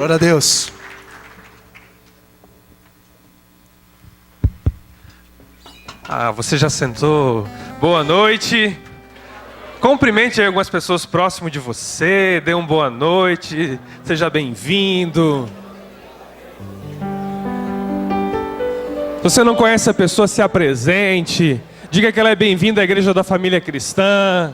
Glória a Deus. Você já sentou? Boa noite. Cumprimente aí algumas pessoas próximo de você. Dê uma boa noite. Seja bem-vindo. Se você não conhece a pessoa, se apresente. Diga que ela é bem-vinda à Igreja da Família Cristã.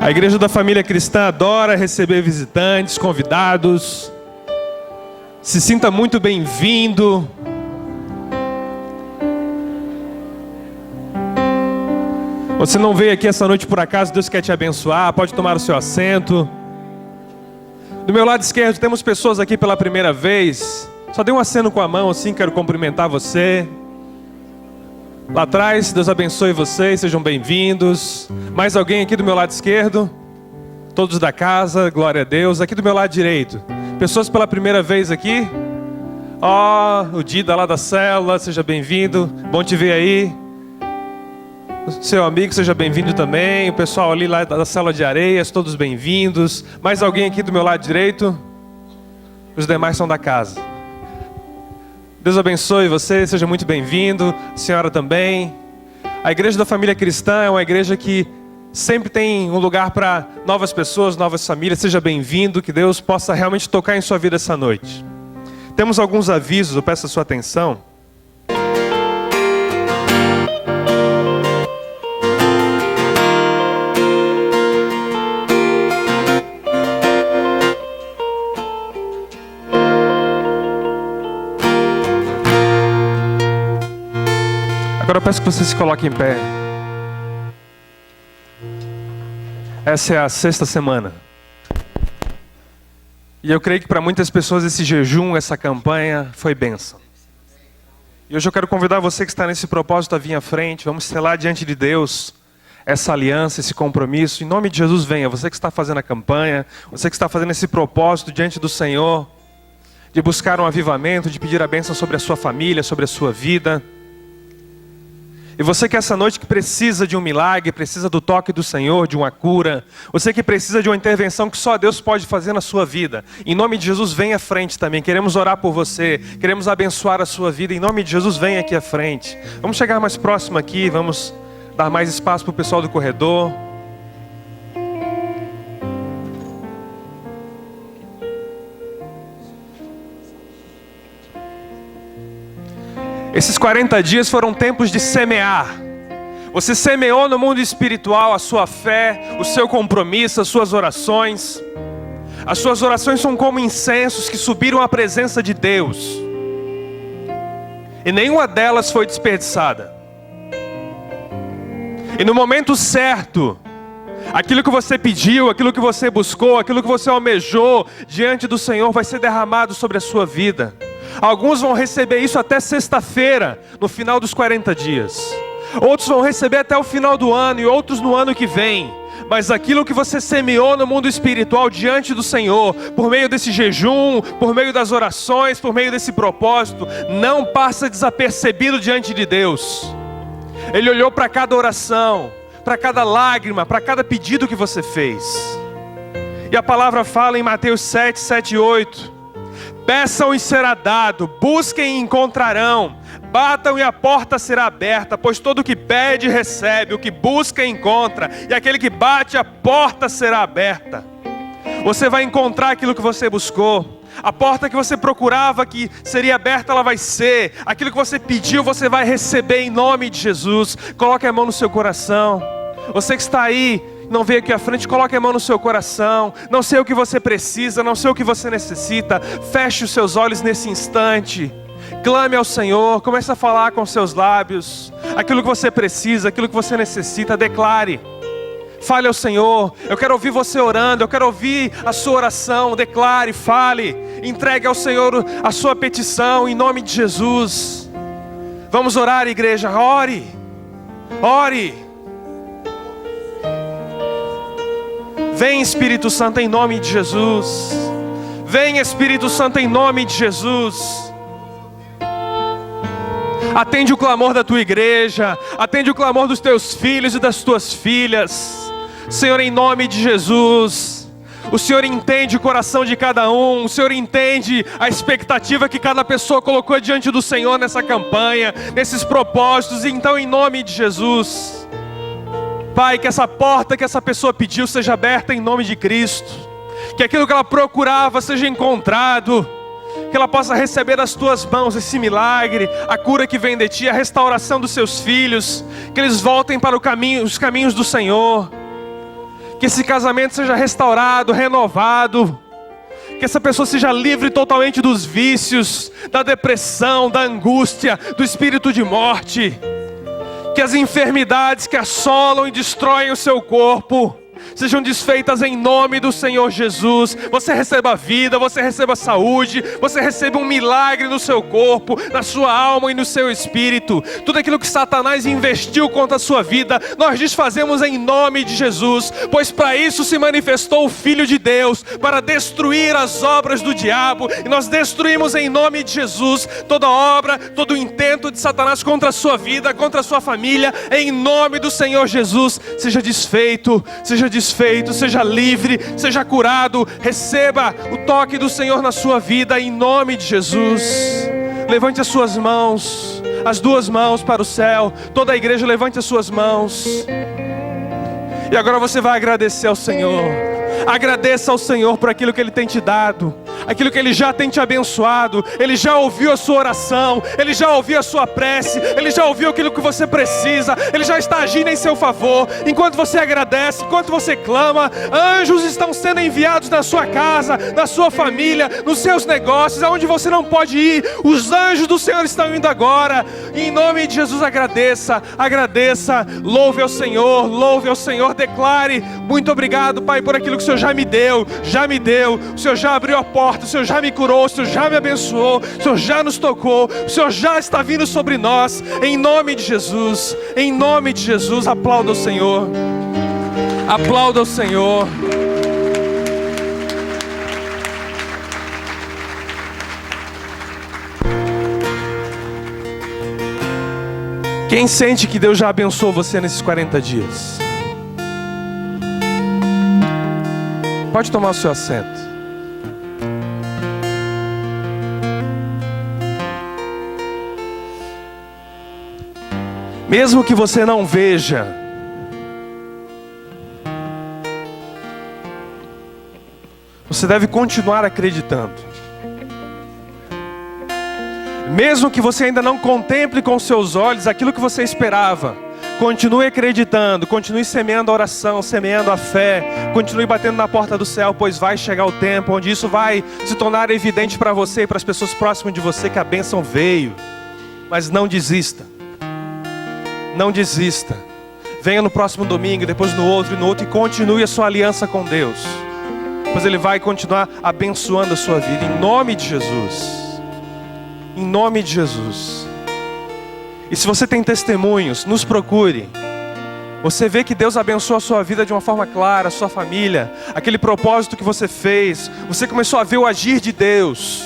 A Igreja da Família Cristã adora receber visitantes, convidados. Se sinta muito bem-vindo. Você não veio aqui essa noite por acaso, Deus quer te abençoar, pode tomar o seu assento. Do meu lado esquerdo temos pessoas aqui pela primeira vez. Só dê um aceno com a mão assim, quero cumprimentar você. Lá atrás, Deus abençoe vocês, sejam bem-vindos. Mais alguém aqui do meu lado esquerdo? Todos da casa, glória a Deus. Aqui do meu lado direito, pessoas pela primeira vez aqui? O Dida lá da célula, seja bem-vindo, bom te ver aí. O seu amigo, seja bem-vindo também. O pessoal ali lá da célula de areias, todos bem-vindos. Mais alguém aqui do meu lado direito? Os demais são da casa. Deus abençoe você, seja muito bem-vindo, a senhora também. A Igreja da Família Cristã é uma igreja que sempre tem um lugar para novas pessoas, novas famílias. Seja bem-vindo, que Deus possa realmente tocar em sua vida essa noite. Temos alguns avisos, eu peço a sua atenção. Agora eu peço que você se coloque em pé. Essa é a 6ª semana. E eu creio que para muitas pessoas esse jejum, essa campanha foi bênção. E hoje eu quero convidar você que está nesse propósito a vir à frente. Vamos selar diante de Deus essa aliança, esse compromisso. Em nome de Jesus, venha. Você que está fazendo a campanha, você que está fazendo esse propósito diante do Senhor, de buscar um avivamento, de pedir a bênção sobre a sua família, sobre a sua vida. E você que essa noite que precisa de um milagre, precisa do toque do Senhor, de uma cura. Você que precisa de uma intervenção que só Deus pode fazer na sua vida. Em nome de Jesus, vem à frente também. Queremos orar por você, queremos abençoar a sua vida. Em nome de Jesus, vem aqui à frente. Vamos chegar mais próximo aqui, vamos dar mais espaço para o pessoal do corredor. Esses 40 dias foram tempos de semear. Você semeou no mundo espiritual a sua fé, o seu compromisso, as suas orações. As suas orações são como incensos que subiram à presença de Deus. E nenhuma delas foi desperdiçada. E no momento certo, aquilo que você pediu, aquilo que você buscou, aquilo que você almejou diante do Senhor vai ser derramado sobre a sua vida. Alguns vão receber isso até sexta-feira, no final dos 40 dias. Outros vão receber até o final do ano e outros no ano que vem. Mas aquilo que você semeou no mundo espiritual diante do Senhor, por meio desse jejum, por meio das orações, por meio desse propósito, não passa desapercebido diante de Deus. Ele olhou para cada oração, para cada lágrima, para cada pedido que você fez. E a palavra fala em Mateus 7, 7 e 8. Peçam e será dado, busquem e encontrarão, batam e a porta será aberta, pois todo o que pede recebe, o que busca encontra, e aquele que bate a porta será aberta. Você vai encontrar aquilo que você buscou, a porta que você procurava que seria aberta, ela vai ser, aquilo que você pediu você vai receber em nome de Jesus. Coloque a mão no seu coração. Você que está aí, não veio aqui à frente, coloque a mão no seu coração. Não sei o que você precisa, não sei o que você necessita. Feche os seus olhos nesse instante. Clame ao Senhor, comece a falar com seus lábios. Aquilo que você precisa, aquilo que você necessita, declare. Fale ao Senhor. Eu quero ouvir você orando, eu quero ouvir a sua oração. Declare, fale. Entregue ao Senhor a sua petição em nome de Jesus. Vamos orar, igreja, ore. Ore. Vem Espírito Santo em nome de Jesus. Vem Espírito Santo em nome de Jesus. Atende o clamor da tua igreja, atende o clamor dos teus filhos e das tuas filhas. Senhor, em nome de Jesus, o Senhor entende o coração de cada um, o Senhor entende a expectativa que cada pessoa colocou diante do Senhor nessa campanha, nesses propósitos. Então, em nome de Jesus, Pai, que essa porta que essa pessoa pediu seja aberta em nome de Cristo, que aquilo que ela procurava seja encontrado, que ela possa receber das tuas mãos esse milagre, a cura que vem de ti, a restauração dos seus filhos, que eles voltem para os caminhos do Senhor, que esse casamento seja restaurado, renovado, que essa pessoa seja livre totalmente dos vícios, da depressão, da angústia, do espírito de morte, que as enfermidades que assolam e destroem o seu corpo sejam desfeitas em nome do Senhor Jesus. Você receba vida, você receba saúde, você receba um milagre no seu corpo, na sua alma e no seu espírito. Tudo aquilo que Satanás investiu contra a sua vida, nós desfazemos em nome de Jesus, pois para isso se manifestou o Filho de Deus, para destruir as obras do diabo, e nós destruímos em nome de Jesus toda obra, todo intento de Satanás contra a sua vida, contra a sua família. Em nome do Senhor Jesus, seja desfeito, seja livre, seja curado. Receba o toque do Senhor na sua vida em nome de Jesus. Levante as suas mãos, as duas mãos para o céu. Toda a igreja levante as suas mãos. E agora você vai agradecer ao Senhor. Agradeça ao Senhor por aquilo que Ele tem te dado, aquilo que Ele já tem te abençoado. Ele já ouviu a sua oração, Ele já ouviu a sua prece, Ele já ouviu aquilo que você precisa, Ele já está agindo em seu favor. Enquanto você agradece, enquanto você clama, anjos estão sendo enviados na sua casa, na sua família, nos seus negócios, aonde você não pode ir. Os anjos do Senhor estão indo agora. E em nome de Jesus, agradeça, louve ao Senhor, declare: muito obrigado, Pai, por aquilo que o Senhor já me deu, o Senhor já abriu a porta, o Senhor já me curou, o Senhor já me abençoou, o Senhor já nos tocou, o Senhor já está vindo sobre nós, em nome de Jesus, aplauda o Senhor, aplauda o Senhor. Quem sente que Deus já abençoou você nesses 40 dias? Pode tomar o seu assento. Mesmo que você não veja, você deve continuar acreditando. Mesmo que você ainda não contemple com seus olhos aquilo que você esperava, continue acreditando, continue semeando a oração, semeando a fé, continue batendo na porta do céu, pois vai chegar o tempo onde isso vai se tornar evidente para você e para as pessoas próximas de você que a bênção veio. Mas não desista, não desista. Venha no próximo domingo, depois no outro e no outro, e continue a sua aliança com Deus, pois Ele vai continuar abençoando a sua vida, em nome de Jesus. Em nome de Jesus. E se você tem testemunhos, nos procure. Você vê que Deus abençoa a sua vida de uma forma clara, a sua família, aquele propósito que você fez, você começou a ver o agir de Deus.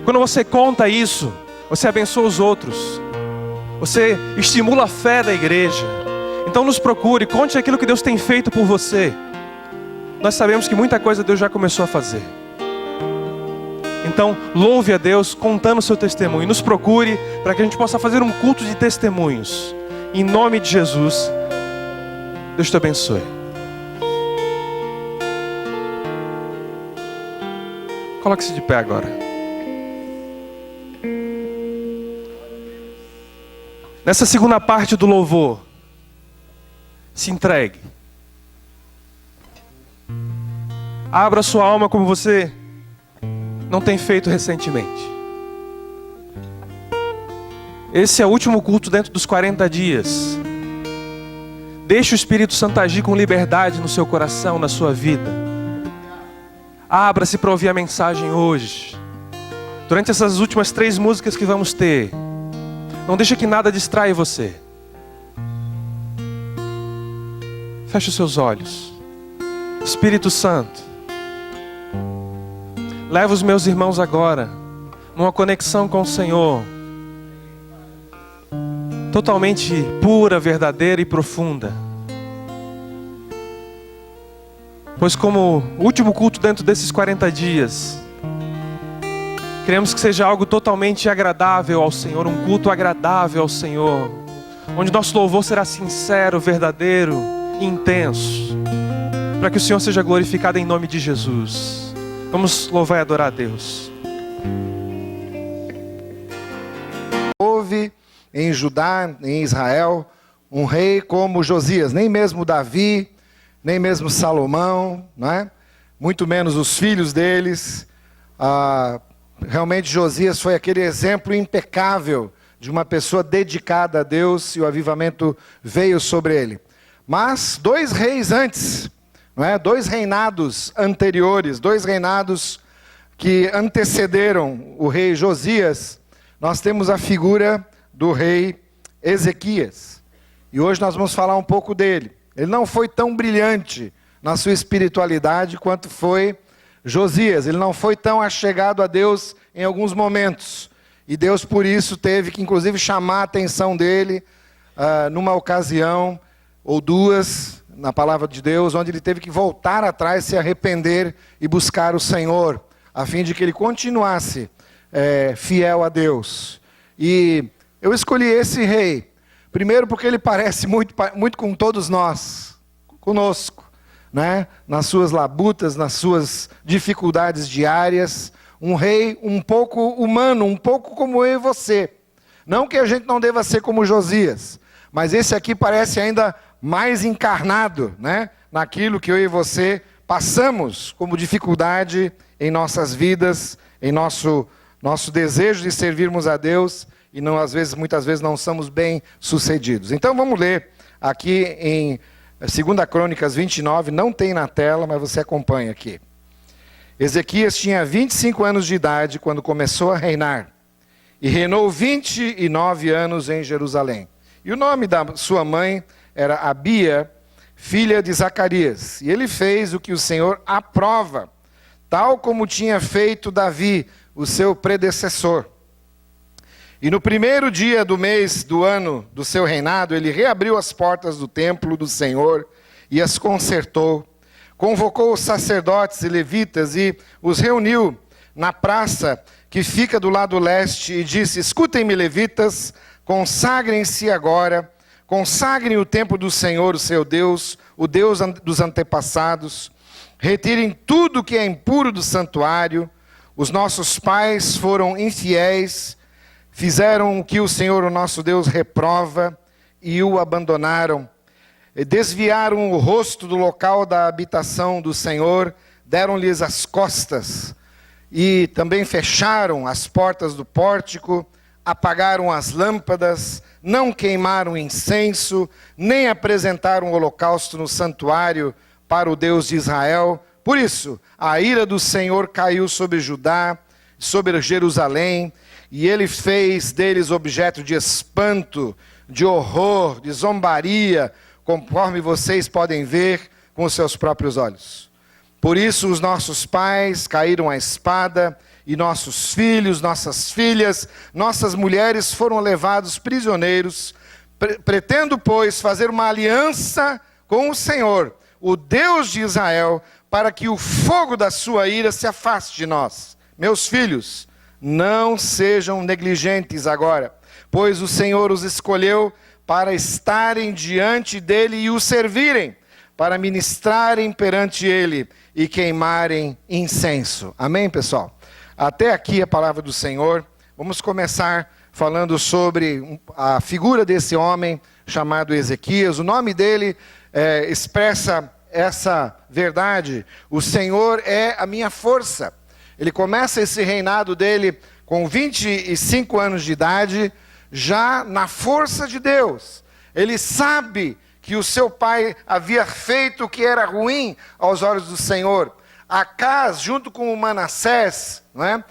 Quando você conta isso, você abençoa os outros, você estimula a fé da igreja. Então nos procure, conte aquilo que Deus tem feito por você. Nós sabemos que muita coisa Deus já começou a fazer. Então, louve a Deus contando o seu testemunho. Nos procure para que a gente possa fazer um culto de testemunhos. Em nome de Jesus, Deus te abençoe. Coloque-se de pé agora. Nessa segunda parte do louvor, se entregue. Abra sua alma como você não tem feito recentemente. Esse é o último culto dentro dos 40 dias. Deixe o Espírito Santo agir com liberdade no seu coração, na sua vida. Abra-se para ouvir a mensagem hoje. Durante essas últimas 3 músicas que vamos ter, não deixe que nada distraia você. Feche os seus olhos. Espírito Santo, leva os meus irmãos agora numa conexão com o Senhor. totalmente pura, verdadeira e profunda. Pois como último culto dentro desses 40 dias, queremos que seja algo totalmente agradável ao Senhor, um culto agradável ao Senhor, onde nosso louvor será sincero, verdadeiro e intenso, para que o Senhor seja glorificado em nome de Jesus. Vamos louvar e adorar a Deus. Houve em Judá, em Israel, um rei como Josias, nem mesmo Davi, nem mesmo Salomão, não é? Muito menos os filhos deles. Realmente Josias foi aquele exemplo impecável de uma pessoa dedicada a Deus, e o avivamento veio sobre ele. Mas 2 reis antes, não é? 2 reinados anteriores, 2 reinados que antecederam o rei Josias, nós temos a figura do rei Ezequias. E hoje nós vamos falar um pouco dele. Ele não foi tão brilhante na sua espiritualidade quanto foi Josias. Ele não foi tão achegado a Deus em alguns momentos. E Deus, por isso, teve que, inclusive, chamar a atenção dele numa ocasião ou 2, na palavra de Deus, onde ele teve que voltar atrás, se arrepender e buscar o Senhor, a fim de que ele continuasse fiel a Deus. E eu escolhi esse rei, primeiro porque ele parece muito com todos nós, conosco, né? Nas suas labutas, nas suas dificuldades diárias. Um rei um pouco humano, um pouco como eu e você. Não que a gente não deva ser como Josias, mas esse aqui parece ainda mais encarnado, né? Naquilo que eu e você passamos como dificuldade em nossas vidas, em nosso desejo de servirmos a Deus, e não, muitas vezes não somos bem sucedidos. Então vamos ler aqui em 2 Crônicas 29, não tem na tela, mas você acompanha aqui. Ezequias tinha 25 anos de idade quando começou a reinar, e reinou 29 anos em Jerusalém. E o nome da sua mãe era Abia, filha de Zacarias. E ele fez o que o Senhor aprova, tal como tinha feito Davi, o seu predecessor. E no primeiro dia do mês do ano do seu reinado, ele reabriu as portas do templo do Senhor e as consertou. Convocou os sacerdotes e levitas e os reuniu na praça que fica do lado leste e disse: escutem-me, levitas, consagrem-se agora, consagrem o templo do Senhor, o seu Deus, o Deus dos antepassados, retirem tudo que é impuro do santuário. Os nossos pais foram infiéis, fizeram o que o Senhor, o nosso Deus, reprova e o abandonaram. Desviaram o rosto do local da habitação do Senhor, deram-lhes as costas e também fecharam as portas do pórtico, apagaram as lâmpadas, não queimaram incenso, nem apresentaram holocausto no santuário para o Deus de Israel. Por isso, a ira do Senhor caiu sobre Judá, sobre Jerusalém, e ele fez deles objeto de espanto, de horror, de zombaria, conforme vocês podem ver com os seus próprios olhos. Por isso os nossos pais caíram à espada, e nossos filhos, nossas filhas, nossas mulheres foram levados prisioneiros. Pretendo, pois, fazer uma aliança com o Senhor, o Deus de Israel, para que o fogo da sua ira se afaste de nós. Meus filhos, não sejam negligentes agora, pois o Senhor os escolheu para estarem diante dele e o servirem, para ministrarem perante ele e queimarem incenso. Amém, pessoal? Até aqui a palavra do Senhor. Vamos começar falando sobre a figura desse homem chamado Ezequias. O nome dele expressa essa verdade: o Senhor é a minha força. Ele começa esse reinado dele com 25 anos de idade, já na força de Deus. Ele sabe que o seu pai havia feito o que era ruim aos olhos do Senhor. Acaz, junto com o Manassés, não é?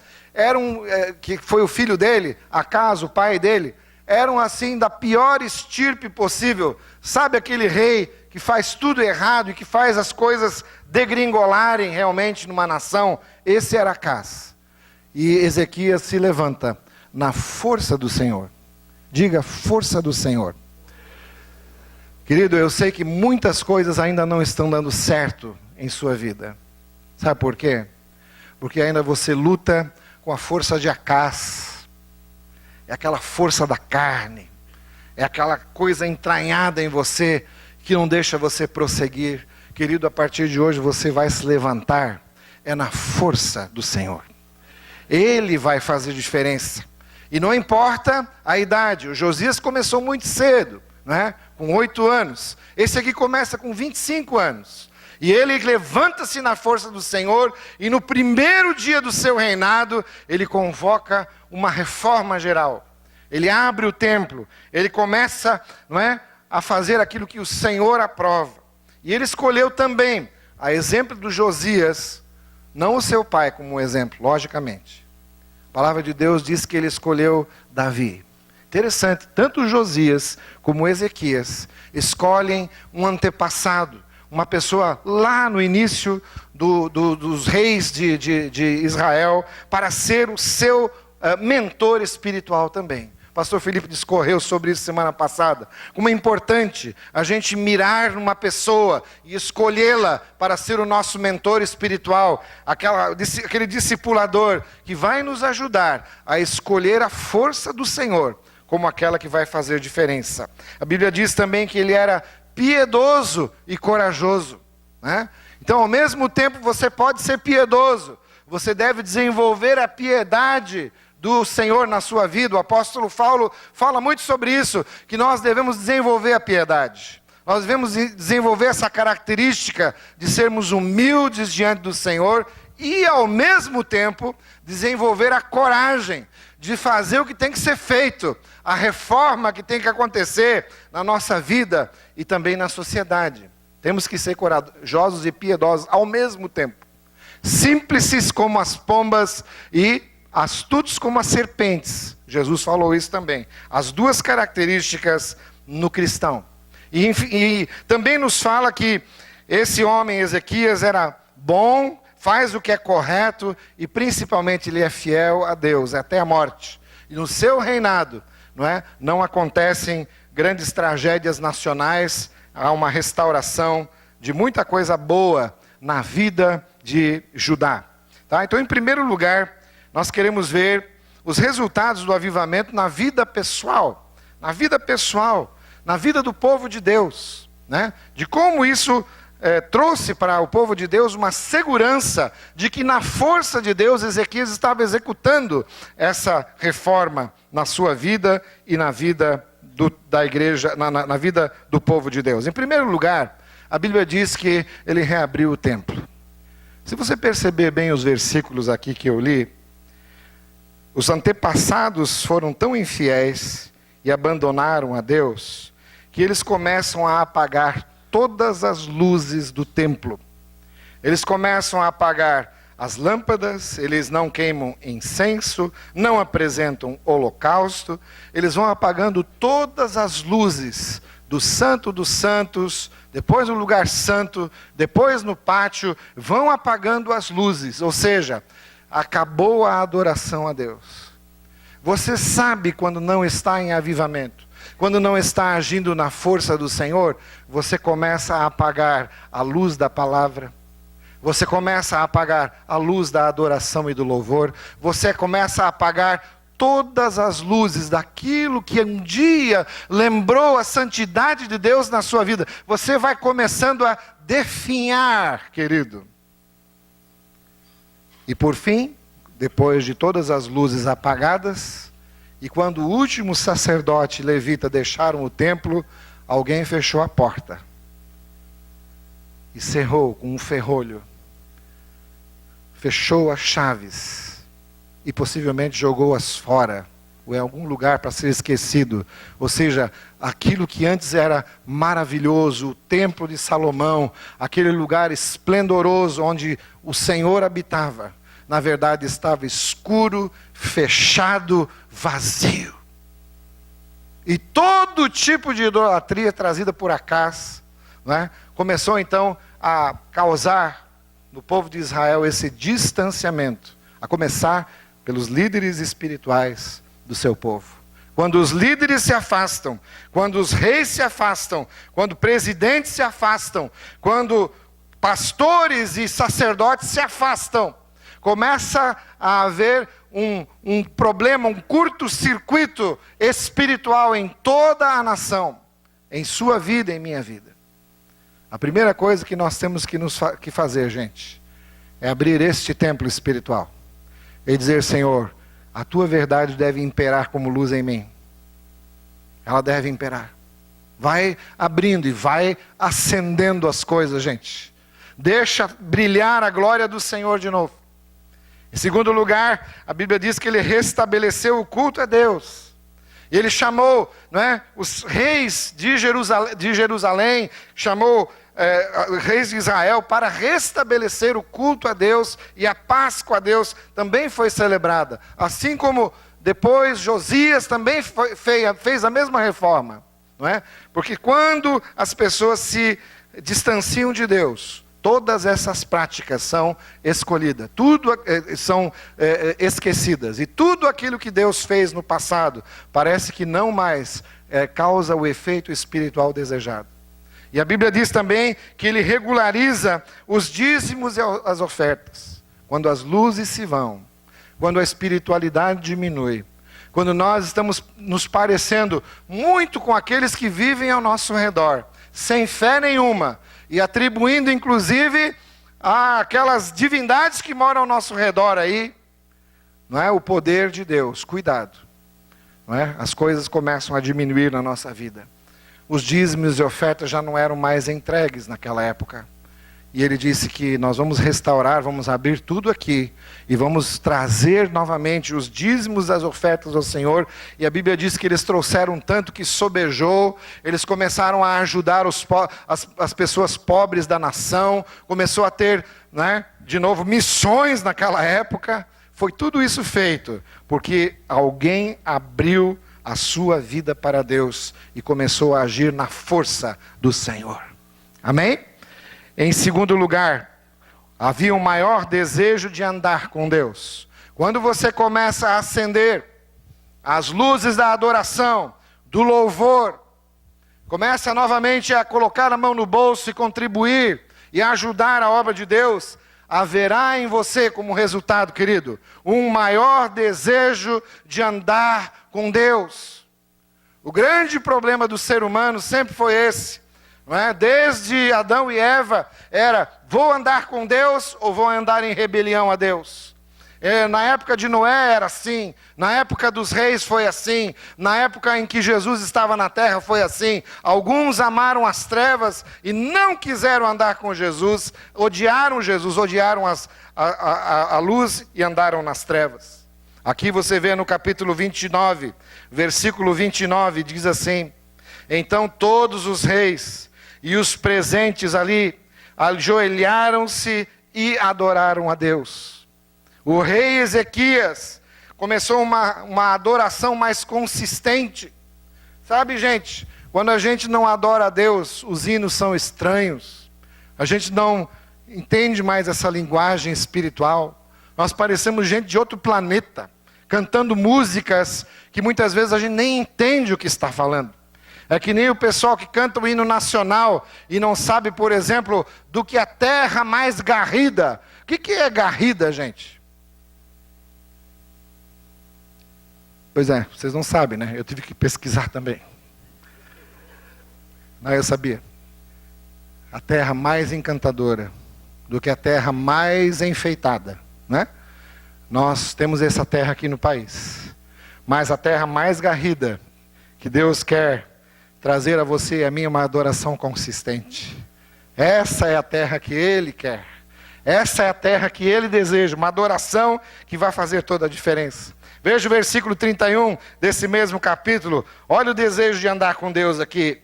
Que foi o filho dele, Acaz, o pai dele, eram assim da pior estirpe possível. Sabe aquele rei que faz tudo errado e que faz as coisas degringolarem realmente numa nação? Esse era Acaz. E Ezequias se levanta na força do Senhor, Diga: força do Senhor. Querido, eu sei que muitas coisas ainda não estão dando certo em sua vida. Sabe por quê? Porque ainda você luta com a força de Acás. É aquela força da carne. É aquela coisa entranhada em você que não deixa você prosseguir. Querido, a partir de hoje você vai se levantar. É na força do Senhor. Ele vai fazer diferença. E não importa a idade. O Josias começou muito cedo, né? Com 8 anos. Esse aqui começa com 25 anos. E ele levanta-se na força do Senhor. E no primeiro dia do seu reinado, ele convoca uma reforma geral. Ele abre o templo. Ele começa, não é, a fazer aquilo que o Senhor aprova. E ele escolheu também, a exemplo do Josias, não o seu pai como exemplo, logicamente. A palavra de Deus diz que ele escolheu Davi. Interessante, tanto Josias como Ezequias escolhem um antepassado, uma pessoa lá no início dos reis de Israel, para ser o seu mentor espiritual também. O pastor Felipe discorreu sobre isso semana passada. Como é importante a gente mirar numa pessoa e escolhê-la para ser o nosso mentor espiritual. Aquele discipulador que vai nos ajudar a escolher a força do Senhor como aquela que vai fazer diferença. A Bíblia diz também que ele era piedoso e corajoso, né? Então, ao mesmo tempo, você pode ser piedoso. Você deve desenvolver a piedade do Senhor na sua vida. O apóstolo Paulo fala muito sobre isso, que nós devemos desenvolver a piedade. Nós devemos desenvolver essa característica de sermos humildes diante do Senhor e, ao mesmo tempo, desenvolver a coragem de fazer o que tem que ser feito, a reforma que tem que acontecer na nossa vida e também na sociedade. Temos que ser corajosos e piedosos ao mesmo tempo. Simples como as pombas e astutos como as serpentes. Jesus falou isso também. As duas características no cristão. E também nos fala que esse homem, Ezequias, era bom, faz o que é correto e principalmente ele é fiel a Deus até a morte. E no seu reinado, não acontecem grandes tragédias nacionais, há uma restauração de muita coisa boa na vida de Judá. Tá? Então, em primeiro lugar, nós queremos ver os resultados do avivamento na vida pessoal. Na vida pessoal, na vida do povo de Deus. Né? De como isso trouxe para o povo de Deus uma segurança de que na força de Deus, Ezequias estava executando essa reforma na sua vida e na vida da igreja, na vida do povo de Deus. Em primeiro lugar, a Bíblia diz que ele reabriu o templo. Se você perceber bem os versículos aqui que eu li, os antepassados foram tão infiéis e abandonaram a Deus, que eles começam a apagar todas as luzes do templo. Eles começam a apagar as lâmpadas, eles não queimam incenso, não apresentam holocausto, eles vão apagando todas as luzes do Santo dos Santos, depois no lugar santo, depois no pátio, vão apagando as luzes, ou seja, acabou a adoração a Deus. Você sabe quando não está em avivamento, quando não está agindo na força do Senhor, você começa a apagar a luz da palavra, você começa a apagar a luz da adoração e do louvor, você começa a apagar todas as luzes daquilo que um dia lembrou a santidade de Deus na sua vida. Você vai começando a definhar, querido. E por fim, depois de todas as luzes apagadas, e quando o último sacerdote e levita deixaram o templo, alguém fechou a porta e cerrou com um ferrolho, fechou as chaves e possivelmente jogou-as fora, ou em algum lugar para ser esquecido. Ou seja, aquilo que antes era maravilhoso, o templo de Salomão, aquele lugar esplendoroso onde o Senhor habitava, na verdade estava escuro, fechado, vazio. E todo tipo de idolatria trazida por Acás, começou então a causar no povo de Israel esse distanciamento, a começar pelos líderes espirituais do seu povo. Quando os líderes se afastam, quando os reis se afastam, quando presidentes se afastam, quando pastores e sacerdotes se afastam, começa a haver um problema, um curto-circuito espiritual em toda a nação, em sua vida e em minha vida. A primeira coisa que nós temos que fazer, gente, é abrir este templo espiritual e dizer: Senhor, a tua verdade deve imperar como luz em mim. Ela deve imperar. Vai abrindo e vai acendendo as coisas, gente. Deixa brilhar a glória do Senhor de novo. Em segundo lugar, a Bíblia diz que ele restabeleceu o culto a Deus. E ele chamou, não é, os reis de Jerusalém, chamou reis de Israel para restabelecer o culto a Deus, e a Páscoa a Deus também foi celebrada. Assim como depois Josias também fez a mesma reforma. Não é? Porque quando as pessoas se distanciam de Deus, todas essas práticas são escolhidas, tudo são esquecidas. E tudo aquilo que Deus fez no passado parece que não mais causa o efeito espiritual desejado. E a Bíblia diz também que ele regulariza os dízimos e as ofertas. Quando as luzes se vão, quando a espiritualidade diminui, quando nós estamos nos parecendo muito com aqueles que vivem ao nosso redor, sem fé nenhuma, e atribuindo inclusive àquelas divindades que moram ao nosso redor aí, não é, o poder de Deus. Cuidado, não é? As coisas começam a diminuir na nossa vida. Os dízimos e ofertas já não eram mais entregues naquela época. E ele disse que nós vamos restaurar, vamos abrir tudo aqui e vamos trazer novamente os dízimos das ofertas ao Senhor. E a Bíblia diz que eles trouxeram tanto que sobejou, eles começaram a ajudar as pessoas pobres da nação, começou a ter, né, de novo, missões naquela época. Foi tudo isso feito porque alguém abriu a sua vida para Deus e começou a agir na força do Senhor. Amém? Em segundo lugar, havia um maior desejo de andar com Deus. Quando você começa a acender as luzes da adoração, do louvor, começa novamente a colocar a mão no bolso e contribuir e ajudar a obra de Deus, haverá em você como resultado, querido, um maior desejo de andar com Deus. O grande problema do ser humano sempre foi esse, não é? Desde Adão e Eva era: vou andar com Deus ou vou andar em rebelião a Deus? Na época de Noé era assim, na época dos reis foi assim, na época em que Jesus estava na terra foi assim. Alguns amaram as trevas e não quiseram andar com Jesus, odiaram a luz e andaram nas trevas. Aqui você vê no capítulo 29, versículo 29, diz assim: então todos os reis e os presentes ali ajoelharam-se e adoraram a Deus. O rei Ezequias começou uma adoração mais consistente. Sabe, gente, quando a gente não adora a Deus, os hinos são estranhos. A gente não entende mais essa linguagem espiritual. Nós parecemos gente de outro planeta, cantando músicas que muitas vezes a gente nem entende o que está falando. É que nem o pessoal que canta o hino nacional e não sabe, por exemplo, do que a terra mais garrida. O que é garrida, gente? Pois é, vocês não sabem, né? Eu tive que pesquisar também. Não, eu sabia. A terra mais encantadora, do que a terra mais enfeitada, né? Nós temos essa terra aqui no país. Mas a terra mais garrida, que Deus quer trazer a você e a mim, uma adoração consistente. Essa é a terra que Ele quer. Essa é a terra que Ele deseja, uma adoração que vai fazer toda a diferença. Veja o versículo 31 desse mesmo capítulo. Olha o desejo de andar com Deus aqui.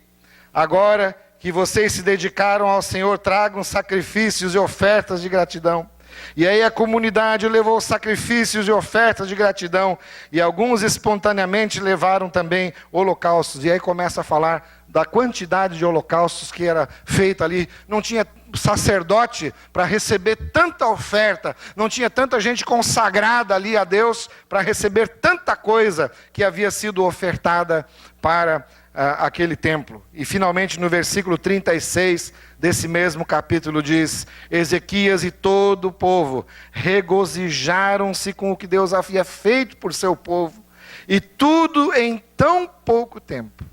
Agora que vocês se dedicaram ao Senhor, tragam sacrifícios e ofertas de gratidão. E aí a comunidade levou sacrifícios e ofertas de gratidão. E alguns espontaneamente levaram também holocaustos. E aí começa a falar da quantidade de holocaustos que era feita ali. Não tinha sacerdote para receber tanta oferta, não tinha tanta gente consagrada ali a Deus para receber tanta coisa que havia sido ofertada para aquele templo. E finalmente no versículo 36 desse mesmo capítulo diz: Ezequias e todo o povo regozijaram-se com o que Deus havia feito por seu povo, e tudo em tão pouco tempo.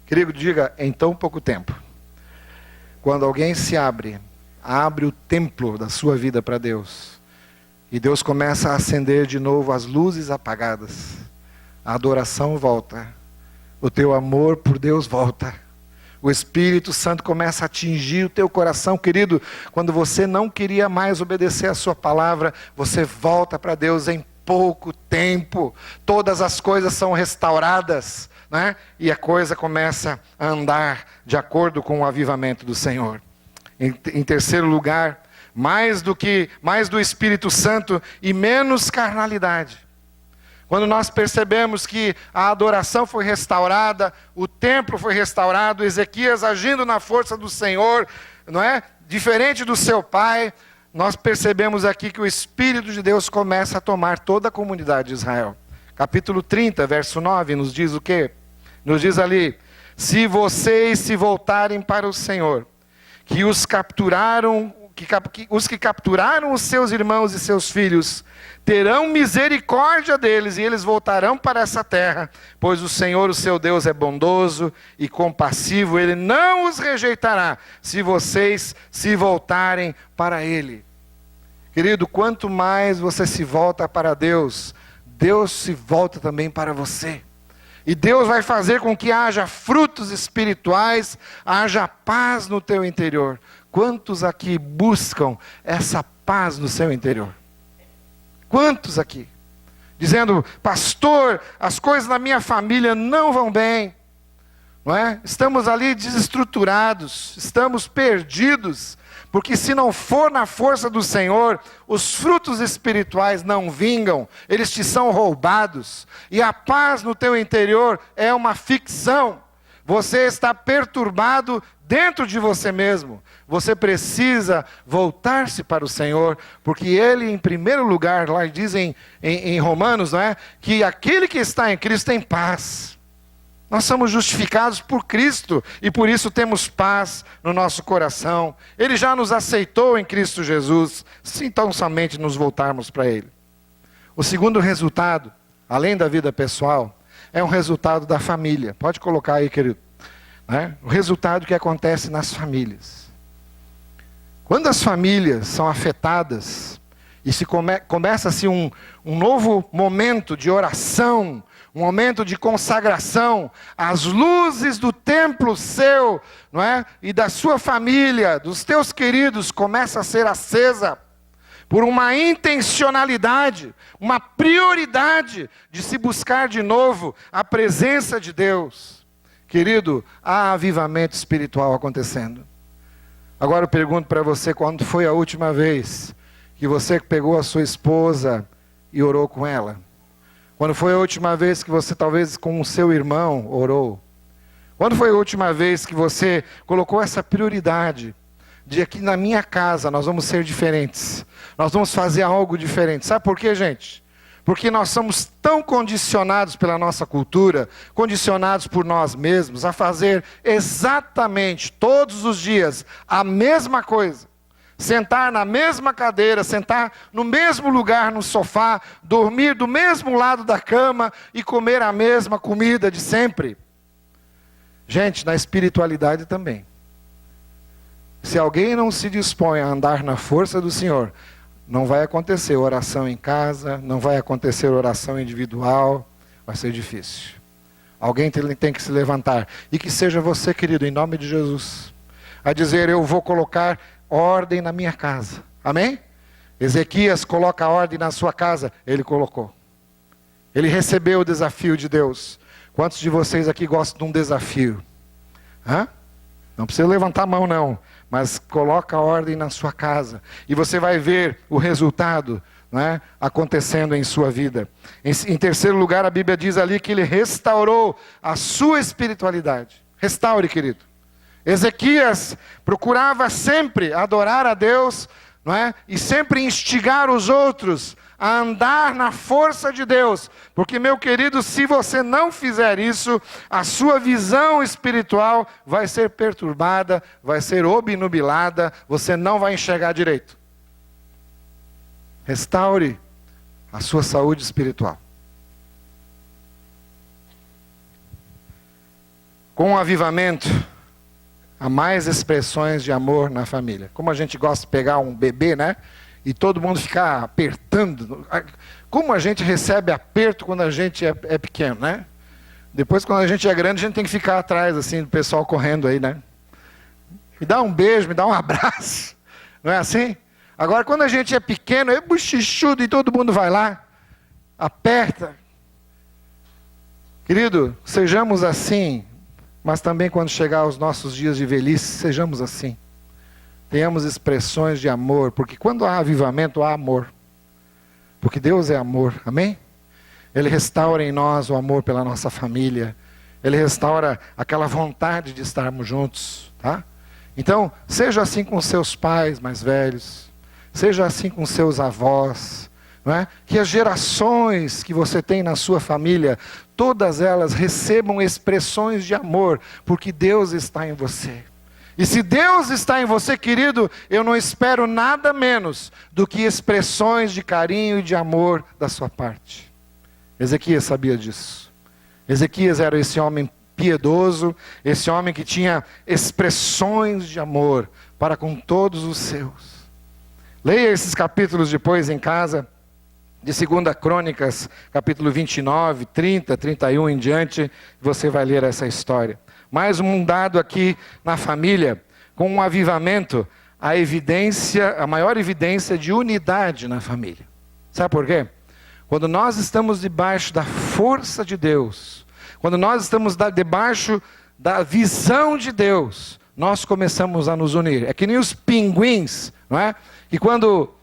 Querido, diga, em tão pouco tempo. Quando alguém se abre o templo da sua vida para Deus, e Deus começa a acender de novo as luzes apagadas, a adoração volta, o teu amor por Deus volta, o Espírito Santo começa a atingir o teu coração, querido. Quando você não queria mais obedecer a sua palavra, você volta para Deus em pouco tempo, todas as coisas são restauradas, né? E a coisa começa a andar de acordo com o avivamento do Senhor. Em terceiro lugar, mais do Espírito Santo e menos carnalidade. Quando nós percebemos que a adoração foi restaurada, o templo foi restaurado, Ezequias agindo na força do Senhor, não é? Diferente do seu pai, nós percebemos aqui que o Espírito de Deus começa a tomar toda a comunidade de Israel. Capítulo 30, verso 9, nos diz o quê? Nos diz ali: se vocês se voltarem para o Senhor, que os que capturaram os seus irmãos e seus filhos, terão misericórdia deles, e eles voltarão para essa terra, pois o Senhor, o seu Deus, é bondoso e compassivo, Ele não os rejeitará, se vocês se voltarem para Ele. Querido, quanto mais você se volta para Deus, Deus se volta também para você. E Deus vai fazer com que haja frutos espirituais, haja paz no teu interior. Quantos aqui buscam essa paz no seu interior? Quantos aqui? Dizendo: pastor, as coisas na minha família não vão bem. Não é? Estamos ali desestruturados, estamos perdidos. Porque se não for na força do Senhor, os frutos espirituais não vingam, eles te são roubados. E a paz no teu interior é uma ficção. Você está perturbado dentro de você mesmo. Você precisa voltar-se para o Senhor, porque Ele, em primeiro lugar, lá dizem em Romanos, não é? Que aquele que está em Cristo tem paz. Nós somos justificados por Cristo e por isso temos paz no nosso coração. Ele já nos aceitou em Cristo Jesus, se então somente nos voltarmos para Ele. O segundo resultado, além da vida pessoal, é um resultado da família. Pode colocar aí, querido. O resultado que acontece nas famílias. Quando as famílias são afetadas e começa-se um novo momento de oração, um momento de consagração, as luzes do templo seu, não é? E da sua família, dos teus queridos, começa a ser acesa por uma intencionalidade, uma prioridade de se buscar de novo a presença de Deus. Querido, há avivamento espiritual acontecendo. Agora eu pergunto para você, quando foi a última vez que você pegou a sua esposa e orou com ela? Quando foi a última vez que você, talvez com o seu irmão, orou? Quando foi a última vez que você colocou essa prioridade de aqui na minha casa nós vamos ser diferentes, nós vamos fazer algo diferente? Sabe por quê, gente? Porque nós somos tão condicionados pela nossa cultura, condicionados por nós mesmos, a fazer exatamente todos os dias a mesma coisa. Sentar na mesma cadeira, sentar no mesmo lugar no sofá, dormir do mesmo lado da cama e comer a mesma comida de sempre. Gente, na espiritualidade também. Se alguém não se dispõe a andar na força do Senhor, não vai acontecer oração em casa, não vai acontecer oração individual, vai ser difícil. Alguém tem que se levantar. E que seja você, querido, em nome de Jesus, a dizer: eu vou colocar ordem na minha casa. Amém? Ezequias coloca a ordem na sua casa. Ele colocou. Ele recebeu o desafio de Deus. Quantos de vocês aqui gostam de um desafio? Não precisa levantar a mão não, mas coloca a ordem na sua casa. E você vai ver o resultado, né, acontecendo em sua vida. Em terceiro lugar, a Bíblia diz ali que ele restaurou a sua espiritualidade. Restaure, querido. Ezequias procurava sempre adorar a Deus, não é? E sempre instigar os outros a andar na força de Deus. Porque, meu querido, se você não fizer isso, a sua visão espiritual vai ser perturbada, vai ser obnubilada, você não vai enxergar direito. Restaure a sua saúde espiritual. Com o avivamento, há mais expressões de amor na família. Como a gente gosta de pegar um bebê, né? E todo mundo ficar apertando. Como a gente recebe aperto quando a gente é pequeno, né? Depois, quando a gente é grande, a gente tem que ficar atrás, assim, do pessoal correndo aí, né? Me dá um beijo, me dá um abraço. Não é assim? Agora, quando a gente é pequeno, é bochichudo e todo mundo vai lá, aperta. Querido, sejamos assim, mas também quando chegar aos nossos dias de velhice, sejamos assim. Tenhamos expressões de amor, porque quando há avivamento, há amor. Porque Deus é amor, amém? Ele restaura em nós o amor pela nossa família. Ele restaura aquela vontade de estarmos juntos, tá? Então, seja assim com seus pais mais velhos. Seja assim com seus avós. Não é? Que as gerações que você tem na sua família, todas elas recebam expressões de amor, porque Deus está em você. E se Deus está em você, querido, eu não espero nada menos do que expressões de carinho e de amor da sua parte. Ezequias sabia disso. Ezequias era esse homem piedoso, esse homem que tinha expressões de amor para com todos os seus. Leia esses capítulos depois em casa, de 2 Crônicas, capítulo 29, 30, 31 em diante, você vai ler essa história. Mais um dado aqui na família, com um avivamento, a maior evidência de unidade na família. Sabe por quê? Quando nós estamos debaixo da força de Deus, quando nós estamos debaixo da visão de Deus, nós começamos a nos unir. É que nem os pinguins, não é? Que quando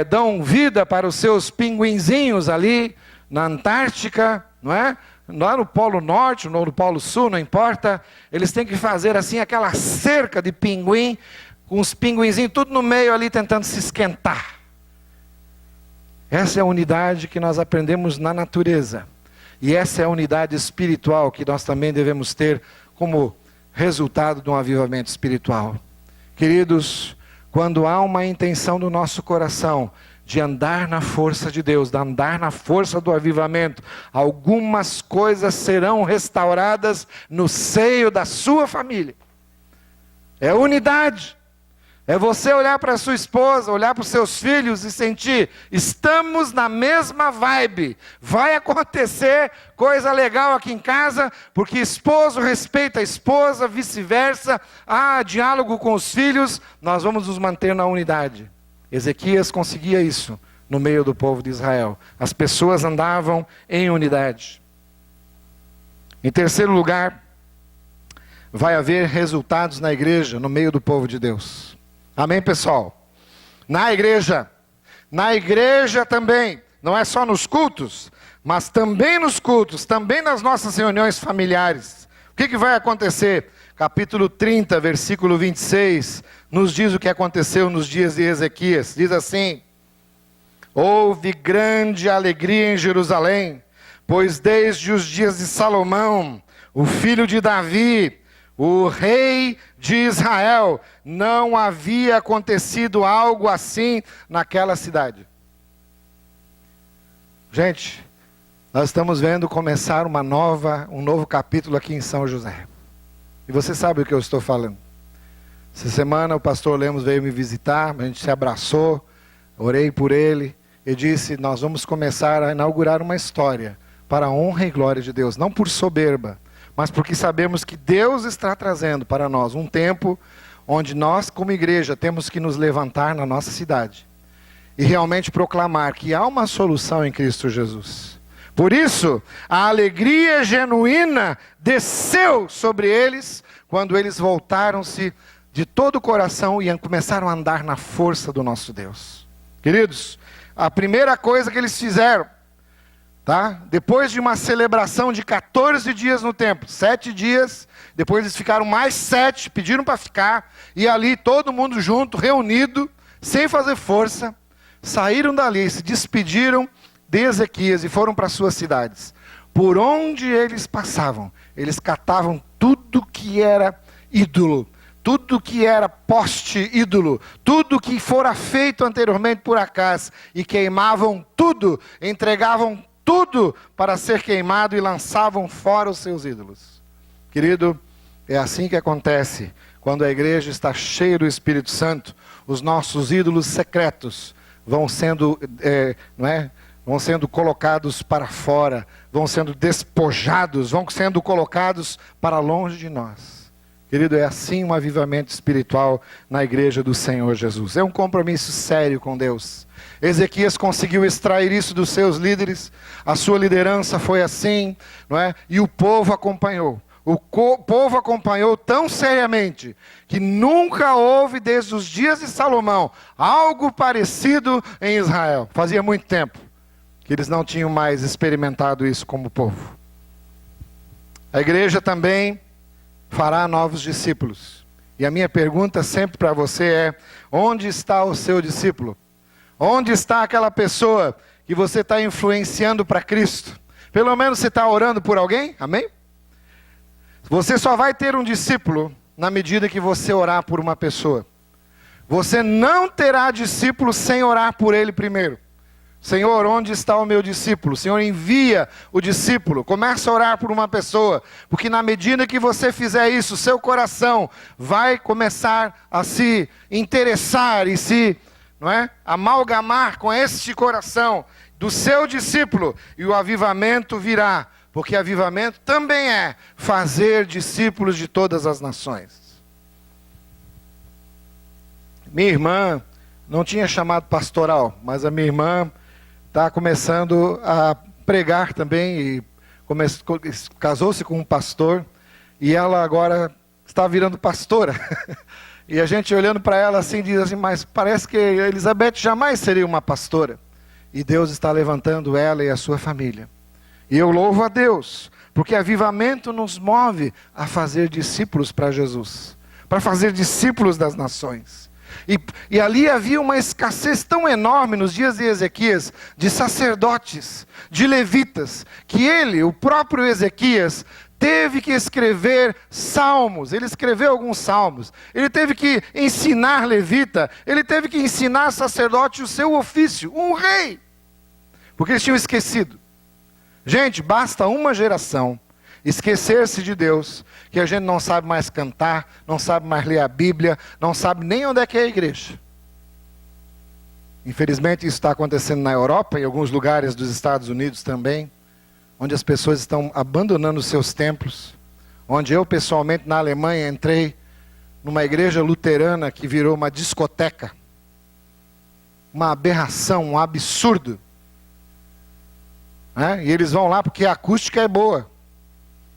dão vida para os seus pinguinzinhos ali na Antártica, não é? Lá no Polo Norte, ou no Polo Sul, não importa, eles têm que fazer assim aquela cerca de pinguim, com os pinguinzinhos tudo no meio ali tentando se esquentar. Essa é a unidade que nós aprendemos na natureza. E essa é a unidade espiritual que nós também devemos ter como resultado de um avivamento espiritual. Queridos, quando há uma intenção do nosso coração de andar na força de Deus, de andar na força do avivamento, algumas coisas serão restauradas no seio da sua família. É unidade. É você olhar para a sua esposa, olhar para os seus filhos e sentir, estamos na mesma vibe. Vai acontecer coisa legal aqui em casa, porque esposo respeita a esposa, vice-versa. Há diálogo com os filhos, nós vamos nos manter na unidade. Ezequias conseguia isso no meio do povo de Israel. As pessoas andavam em unidade. Em terceiro lugar, vai haver resultados na igreja, no meio do povo de Deus. Amém, pessoal? Na igreja também, não é só nos cultos, mas também nos cultos, também nas nossas reuniões familiares. O que vai acontecer? Capítulo 30, versículo 26, nos diz o que aconteceu nos dias de Ezequias. Diz assim: houve grande alegria em Jerusalém, pois desde os dias de Salomão, o filho de Davi, o rei de Israel, não havia acontecido algo assim naquela cidade. Gente, nós estamos vendo começar um novo capítulo aqui em São José. E você sabe o que eu estou falando. Essa semana o pastor Lemos veio me visitar, a gente se abraçou, orei por ele e disse, nós vamos começar a inaugurar uma história para a honra e glória de Deus, não por soberba, mas porque sabemos que Deus está trazendo para nós um tempo onde nós, como igreja, temos que nos levantar na nossa cidade e realmente proclamar que há uma solução em Cristo Jesus. Por isso, a alegria genuína desceu sobre eles quando eles voltaram-se de todo o coração e começaram a andar na força do nosso Deus. Queridos, a primeira coisa que eles fizeram, Tá? Depois de uma celebração de 14 dias no templo, 7 dias, depois eles ficaram mais 7, pediram para ficar, e ali todo mundo junto, reunido, sem fazer força, saíram dali, se despediram de Ezequias e foram para suas cidades. Por onde eles passavam, eles catavam tudo que era ídolo, tudo que era poste ídolo, tudo que fora feito anteriormente por Acás, e queimavam tudo, entregavam tudo para ser queimado e lançavam fora os seus ídolos. Querido, é assim que acontece quando a igreja está cheia do Espírito Santo. Os nossos ídolos secretos vão sendo, vão sendo colocados para fora, vão sendo despojados, vão sendo colocados para longe de nós. Querido, é assim um avivamento espiritual na igreja do Senhor Jesus. É um compromisso sério com Deus. Ezequias conseguiu extrair isso dos seus líderes, a sua liderança foi assim, não é? E o povo acompanhou. O povo acompanhou tão seriamente, que nunca houve desde os dias de Salomão, algo parecido em Israel. Fazia muito tempo que eles não tinham mais experimentado isso como povo. A igreja também fará novos discípulos. E a minha pergunta sempre para você é: onde está o seu discípulo? Onde está aquela pessoa que você está influenciando para Cristo? Pelo menos você está orando por alguém? Amém? Você só vai ter um discípulo na medida que você orar por uma pessoa. Você não terá discípulo sem orar por ele primeiro. Senhor, onde está o meu discípulo? Senhor, envia o discípulo. Começa a orar por uma pessoa, porque na medida que você fizer isso, seu coração vai começar a se interessar e se, amalgamar com este coração do seu discípulo, e o avivamento virá, porque avivamento também é fazer discípulos de todas as nações. Minha irmã não tinha chamado pastoral, mas a minha irmã está começando a pregar também, e casou-se com um pastor, e ela agora está virando pastora. E a gente olhando para ela assim, diz assim, mas parece que a Elizabeth jamais seria uma pastora. E Deus está levantando ela e a sua família. E eu louvo a Deus, porque avivamento nos move a fazer discípulos para Jesus, para fazer discípulos das nações. E ali havia uma escassez tão enorme nos dias de Ezequias, de sacerdotes, de levitas, que ele, o próprio Ezequias, teve que escrever salmos. Ele escreveu alguns salmos. Ele teve que ensinar levita, ele teve que ensinar sacerdote o seu ofício, um rei, porque eles tinham esquecido. Gente, basta uma geração esquecer-se de Deus, que a gente não sabe mais cantar, não sabe mais ler a Bíblia, não sabe nem onde é que é a igreja. Infelizmente isso está acontecendo na Europa, em alguns lugares dos Estados Unidos também, onde as pessoas estão abandonando os seus templos, onde eu pessoalmente na Alemanha entrei numa igreja luterana que virou uma discoteca, uma aberração, um absurdo. E eles vão lá porque a acústica é boa.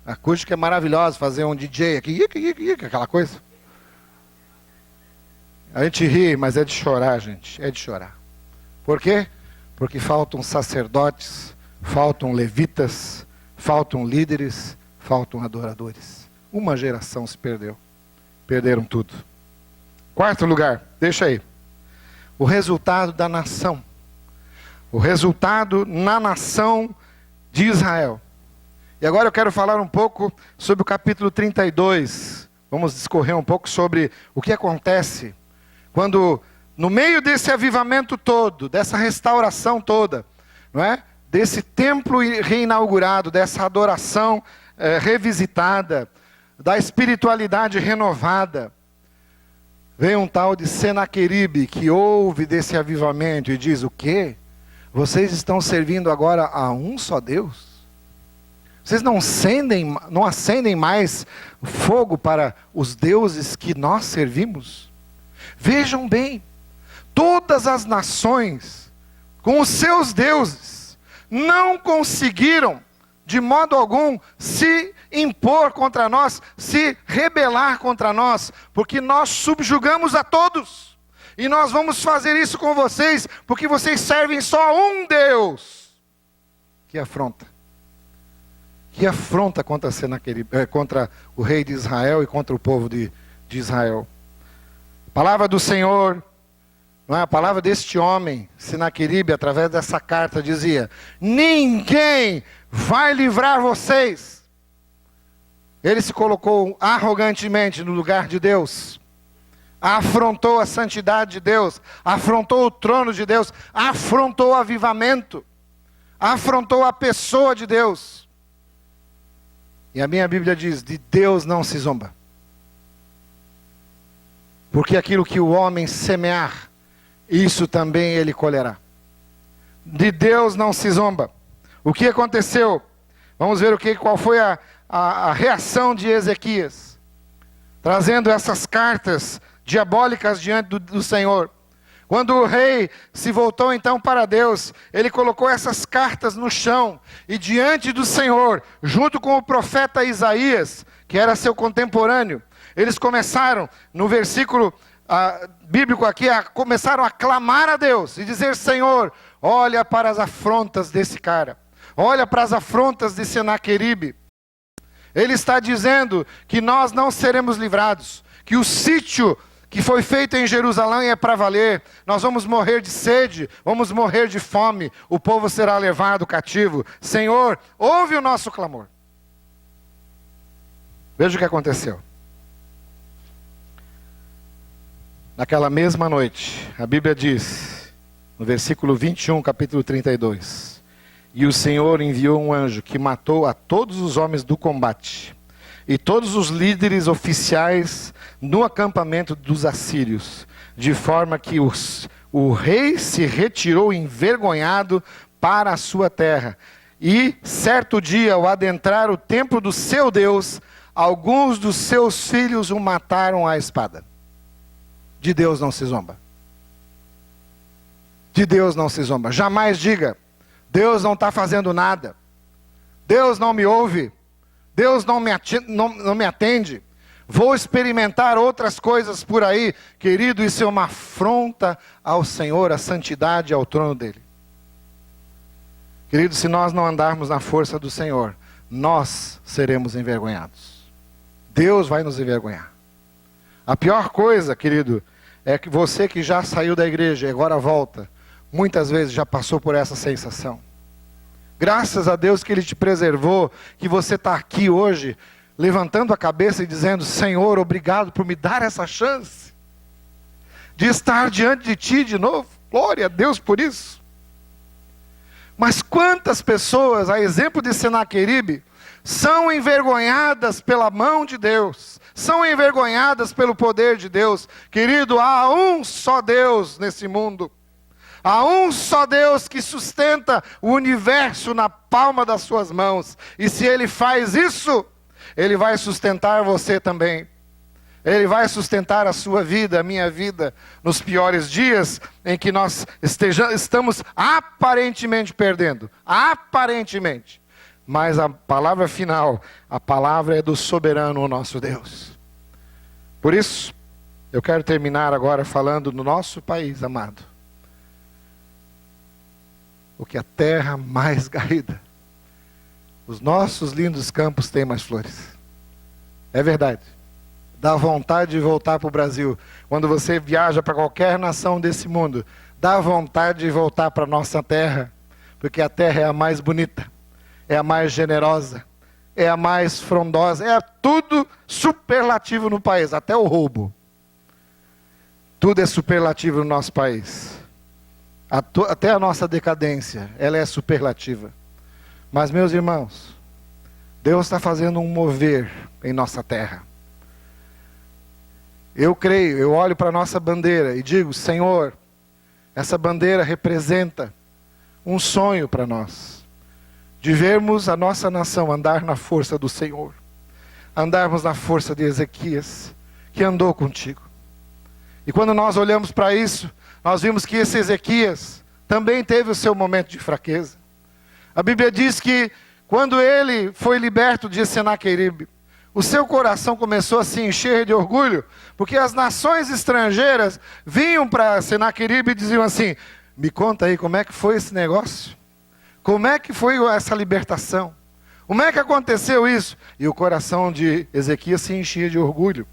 A acústica é maravilhosa, fazer um DJ aqui, aquela coisa. A gente ri, mas é de chorar, gente, é de chorar. Por quê? Porque faltam sacerdotes, faltam levitas, faltam líderes, faltam adoradores. Uma geração se perdeu. Perderam tudo. Quarto lugar, deixa aí. O resultado da nação. O resultado na nação de Israel. E agora eu quero falar um pouco sobre o capítulo 32. Vamos discorrer um pouco sobre o que acontece quando, no meio desse avivamento todo, dessa restauração toda, desse templo reinaugurado, dessa adoração revisitada, da espiritualidade renovada, vem um tal de Senaqueribe que ouve desse avivamento e diz: o quê? Vocês estão servindo agora a um só Deus? Vocês não acendem mais fogo para os deuses que nós servimos? Vejam bem, todas as nações, com os seus deuses, não conseguiram, de modo algum, se impor contra nós, se rebelar contra nós, porque nós subjugamos a todos. E nós vamos fazer isso com vocês, porque vocês servem só a um Deus. Que afronta. Que afronta contra Senaqueribe, contra o rei de Israel e contra o povo de Israel. A palavra do Senhor, não é? A palavra deste homem, Senaqueribe, através dessa carta, dizia: ninguém vai livrar vocês. Ele se colocou arrogantemente no lugar de Deus. Afrontou a santidade de Deus, afrontou o trono de Deus, afrontou o avivamento, afrontou a pessoa de Deus. E a minha Bíblia diz: de Deus não se zomba. Porque aquilo que o homem semear, isso também ele colherá. De Deus não se zomba. O que aconteceu? Vamos ver qual foi a reação de Ezequias, trazendo essas cartas diabólicas diante do Senhor. Quando o rei se voltou então para Deus, ele colocou essas cartas no chão, e diante do Senhor, junto com o profeta Isaías, que era seu contemporâneo, eles começaram, no versículo bíblico aqui, começaram a clamar a Deus, e dizer: Senhor, olha para as afrontas desse cara, olha para as afrontas de Senaqueribe. Ele está dizendo que nós não seremos livrados, que o sítio que foi feito em Jerusalém é para valer. Nós vamos morrer de sede, vamos morrer de fome, o povo será levado cativo. Senhor, ouve o nosso clamor. Veja o que aconteceu. Naquela mesma noite, a Bíblia diz, no versículo 21, capítulo 32, e o Senhor enviou um anjo que matou a todos os homens do combate e todos os líderes oficiais no acampamento dos assírios, de forma que o rei se retirou envergonhado para a sua terra. E certo dia, ao adentrar o templo do seu Deus, alguns dos seus filhos o mataram à espada. De Deus não se zomba. De Deus não se zomba. Jamais diga: Deus não está fazendo nada, Deus não me ouve, Deus não me atende, vou experimentar outras coisas por aí. Querido, isso é uma afronta ao Senhor, à santidade, ao trono dele. Querido, se nós não andarmos na força do Senhor, nós seremos envergonhados. Deus vai nos envergonhar. A pior coisa, querido, é que você que já saiu da igreja e agora volta, muitas vezes já passou por essa sensação. Graças a Deus que Ele te preservou, que você está aqui hoje, levantando a cabeça e dizendo: Senhor, obrigado por me dar essa chance de estar diante de Ti de novo. Glória a Deus por isso. Mas quantas pessoas, a exemplo de Senaqueribe, são envergonhadas pela mão de Deus, são envergonhadas pelo poder de Deus. Querido, há um só Deus nesse mundo. Há um só Deus que sustenta o universo na palma das suas mãos. E se Ele faz isso, Ele vai sustentar você também. Ele vai sustentar a sua vida, a minha vida, nos piores dias em que nós estamos aparentemente perdendo. Aparentemente. Mas a palavra final, a palavra é do soberano, o nosso Deus. Por isso, eu quero terminar agora falando do nosso país amado. O que a terra mais garrida, os nossos lindos campos têm mais flores. É verdade. Dá vontade de voltar para o Brasil. Quando você viaja para qualquer nação desse mundo, dá vontade de voltar para a nossa terra, porque a terra é a mais bonita, é a mais generosa, é a mais frondosa, é tudo superlativo no país, até o roubo. Tudo é superlativo no nosso país. Até a nossa decadência, ela é superlativa. Mas, meus irmãos, Deus está fazendo um mover em nossa terra. Eu creio, eu olho para a nossa bandeira e digo: Senhor, essa bandeira representa um sonho para nós, de vermos a nossa nação andar na força do Senhor, andarmos na força de Ezequias, que andou contigo. E quando nós olhamos para isso, nós vimos que esse Ezequias também teve o seu momento de fraqueza. A Bíblia diz que quando ele foi liberto de Senaqueribe, o seu coração começou a se encher de orgulho, porque as nações estrangeiras vinham para Senaqueribe e diziam assim: me conta aí como é que foi esse negócio? Como é que foi essa libertação? Como é que aconteceu isso? E o coração de Ezequias se enchia de orgulho.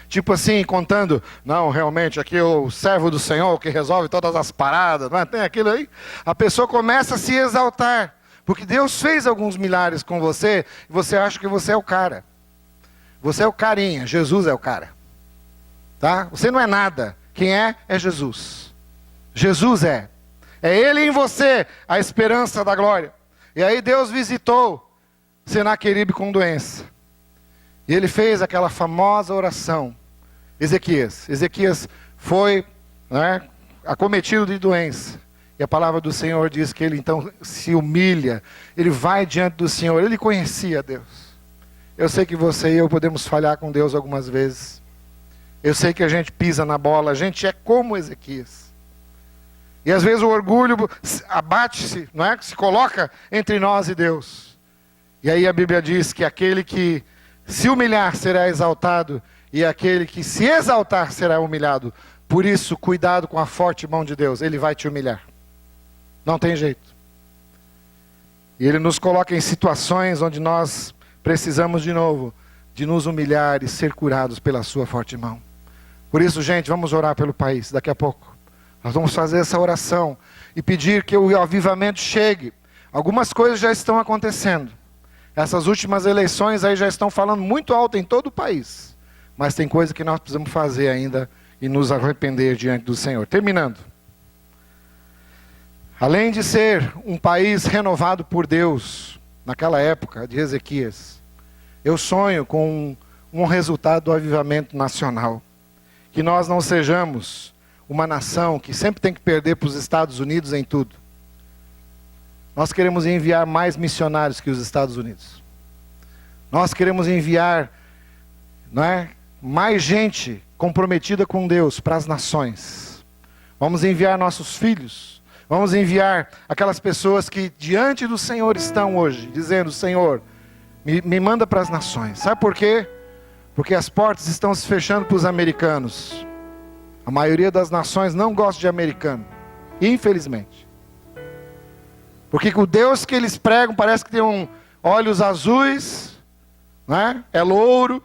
Tipo assim, contando, não, realmente, aqui é o servo do Senhor que resolve todas as paradas, não é? Tem aquilo aí. A pessoa começa a se exaltar, porque Deus fez alguns milagres com você, e você acha que você é o cara. Você é o carinha, Jesus é o cara. Tá? Você não é nada. Quem é Jesus. Jesus é. É Ele em você, a esperança da glória. E aí Deus visitou Senaqueribe com doença. E ele fez aquela famosa oração. Ezequias foi, né, acometido de doença. E a palavra do Senhor diz que ele então se humilha. Ele vai diante do Senhor. Ele conhecia Deus. Eu sei que você e eu podemos falhar com Deus algumas vezes. Eu sei que a gente pisa na bola. A gente é como Ezequias. E às vezes o orgulho abate-se, não é? Se coloca entre nós e Deus. E aí a Bíblia diz que aquele que se humilhar será exaltado, e aquele que se exaltar será humilhado. Por isso, cuidado com a forte mão de Deus, Ele vai te humilhar. Não tem jeito. E Ele nos coloca em situações onde nós precisamos de novo, de nos humilhar e ser curados pela sua forte mão. Por isso, gente, vamos orar pelo país, daqui a pouco. Nós vamos fazer essa oração e pedir que o avivamento chegue. Algumas coisas já estão acontecendo. Essas últimas eleições aí já estão falando muito alto em todo o país. Mas tem coisa que nós precisamos fazer ainda e nos arrepender diante do Senhor. Terminando. Além de ser um país renovado por Deus, naquela época de Ezequias, eu sonho com um resultado do avivamento nacional. Que nós não sejamos uma nação que sempre tem que perder para os Estados Unidos em tudo. Nós queremos enviar mais missionários que os Estados Unidos. Nós queremos enviar, não é, mais gente comprometida com Deus para as nações. Vamos enviar nossos filhos. Vamos enviar aquelas pessoas que diante do Senhor estão hoje, dizendo, Senhor, me manda para as nações. Sabe por quê? Porque as portas estão se fechando para os americanos. A maioria das nações não gosta de americano. Infelizmente. Porque o Deus que eles pregam parece que tem olhos azuis, né? É louro.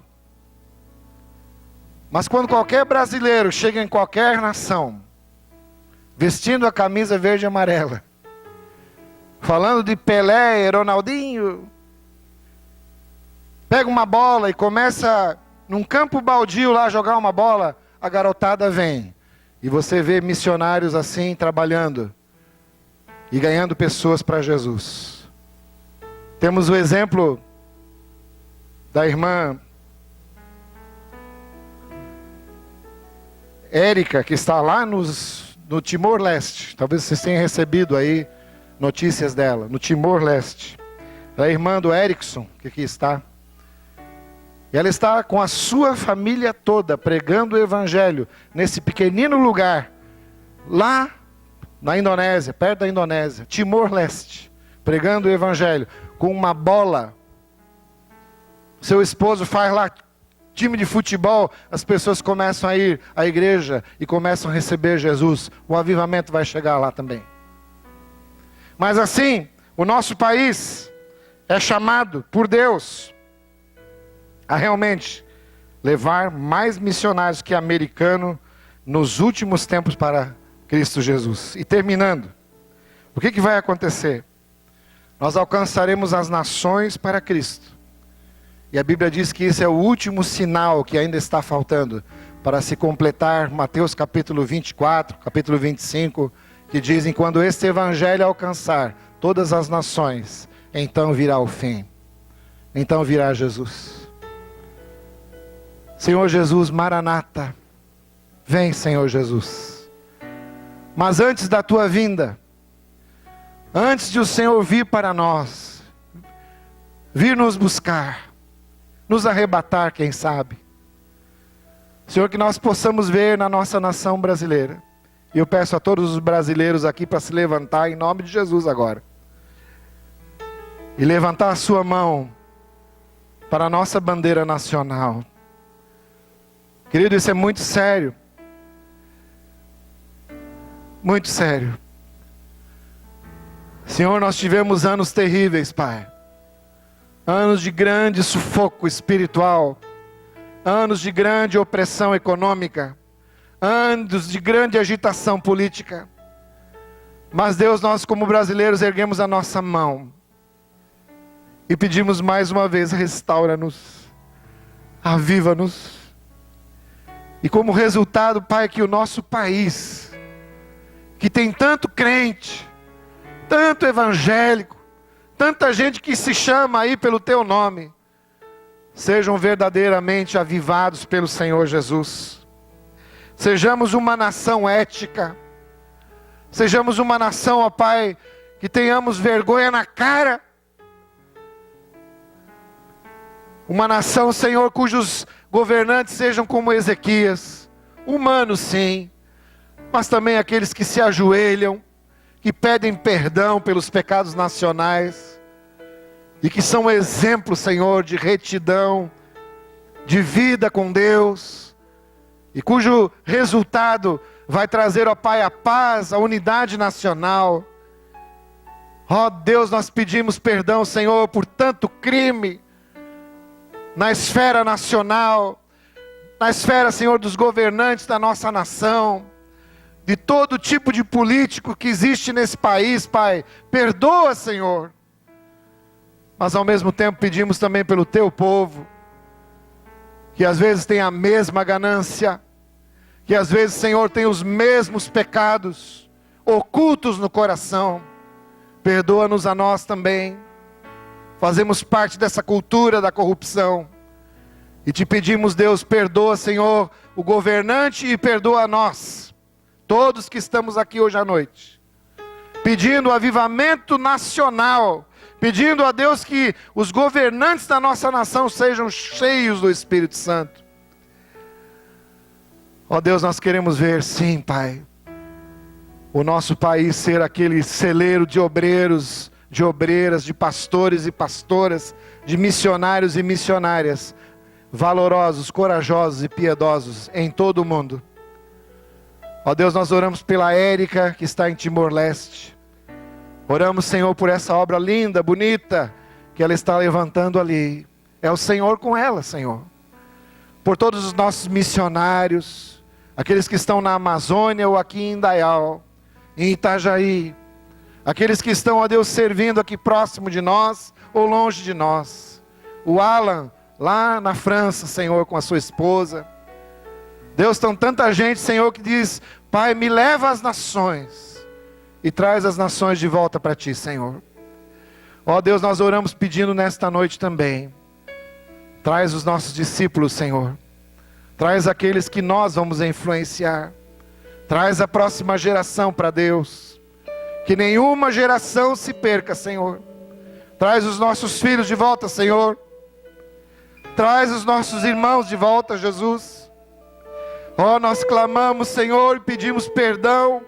Mas quando qualquer brasileiro chega em qualquer nação, vestindo a camisa verde e amarela, falando de Pelé, Ronaldinho, pega uma bola e começa num campo baldio lá jogar uma bola, a garotada vem. E você vê missionários assim trabalhando e ganhando pessoas para Jesus. Temos o exemplo da irmã Érica, que está lá no Timor-Leste. Talvez vocês tenham recebido aí notícias dela, no Timor-Leste. Ela é irmã do Erickson, que aqui está. E ela está com a sua família toda pregando o evangelho nesse pequenino lugar, lá na Indonésia, perto da Indonésia, Timor-Leste, pregando o evangelho com uma bola. Seu esposo faz lá time de futebol, as pessoas começam a ir à igreja e começam a receber Jesus. O avivamento vai chegar lá também. Mas assim, o nosso país é chamado por Deus a realmente levar mais missionários que americano nos últimos tempos para Cristo Jesus. E terminando, o que vai acontecer? Nós alcançaremos as nações para Cristo. E a Bíblia diz que esse é o último sinal que ainda está faltando para se completar Mateus capítulo 24, capítulo 25, que dizem, quando este evangelho alcançar todas as nações, então virá o fim. Então virá Jesus. Senhor Jesus, Maranata, vem, Senhor Jesus. Mas antes da tua vinda, antes de o Senhor vir para nós, vir nos buscar, nos arrebatar, quem sabe. Senhor, que nós possamos ver na nossa nação brasileira. E eu peço a todos os brasileiros aqui para se levantar em nome de Jesus agora. E levantar a sua mão para a nossa bandeira nacional. Querido, isso é muito sério. Muito sério. Senhor, nós tivemos anos terríveis, Pai. Anos de grande sufoco espiritual. Anos de grande opressão econômica. Anos de grande agitação política. Mas Deus, nós como brasileiros erguemos a nossa mão. E pedimos mais uma vez, restaura-nos. Aviva-nos. E como resultado, Pai, que o nosso país, que tem tanto crente, tanto evangélico, tanta gente que se chama aí pelo Teu nome, sejam verdadeiramente avivados pelo Senhor Jesus. Sejamos uma nação ética. Sejamos uma nação, ó Pai, que tenhamos vergonha na cara. Uma nação, Senhor, cujos governantes sejam como Ezequias, humanos sim, mas também aqueles que se ajoelham, que pedem perdão pelos pecados nacionais, e que são exemplos, Senhor, de retidão, de vida com Deus, e cujo resultado vai trazer, ó Pai, a paz, a unidade nacional. Ó Deus, nós pedimos perdão, Senhor, por tanto crime, na esfera nacional, na esfera, Senhor, dos governantes da nossa nação, de todo tipo de político que existe nesse país, Pai. Perdoa, Senhor. Mas ao mesmo tempo pedimos também pelo Teu povo, que às vezes tem a mesma ganância, que às vezes, Senhor, tem os mesmos pecados ocultos no coração. Perdoa-nos a nós também. Fazemos parte dessa cultura da corrupção. E te pedimos, Deus, perdoa, Senhor, o governante e perdoa a nós. Todos que estamos aqui hoje à noite. Pedindo avivamento nacional. Pedindo a Deus que os governantes da nossa nação sejam cheios do Espírito Santo. Ó Deus, nós queremos ver, sim, Pai, o nosso país ser aquele celeiro de obreiros, de obreiras, de pastores e pastoras, de missionários e missionárias, valorosos, corajosos e piedosos em todo o mundo. Ó Deus, nós oramos pela Érica, que está em Timor-Leste. Oramos, Senhor, por essa obra linda, bonita, que ela está levantando ali. É o Senhor com ela, Senhor. Por todos os nossos missionários, aqueles que estão na Amazônia ou aqui em Indaial, em Itajaí, aqueles que estão, ó Deus, servindo aqui próximo de nós ou longe de nós. O Alan, lá na França, Senhor, com a sua esposa. Deus, tem tanta gente, Senhor, que diz: Pai, me leva às nações e traz as nações de volta para Ti, Senhor. Ó Deus, nós oramos pedindo nesta noite também. Traz os nossos discípulos, Senhor. Traz aqueles que nós vamos influenciar. Traz a próxima geração para Deus. Que nenhuma geração se perca, Senhor. Traz os nossos filhos de volta, Senhor. Traz os nossos irmãos de volta, Jesus. Ó, nós clamamos, Senhor, e pedimos perdão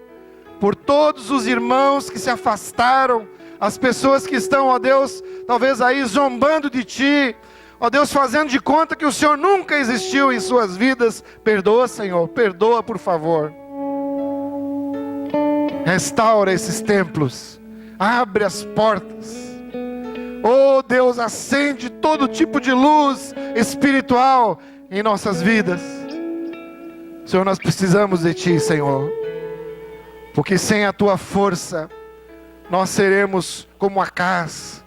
por todos os irmãos que se afastaram, as pessoas que estão, ó Deus, talvez aí zombando de Ti, ó Deus, fazendo de conta que o Senhor nunca existiu em suas vidas. Perdoa, Senhor, perdoa, por favor. Restaura esses templos, abre as portas. Oh Deus, acende todo tipo de luz espiritual em nossas vidas. Senhor, nós precisamos de Ti, Senhor, porque sem a Tua força, nós seremos como Acás,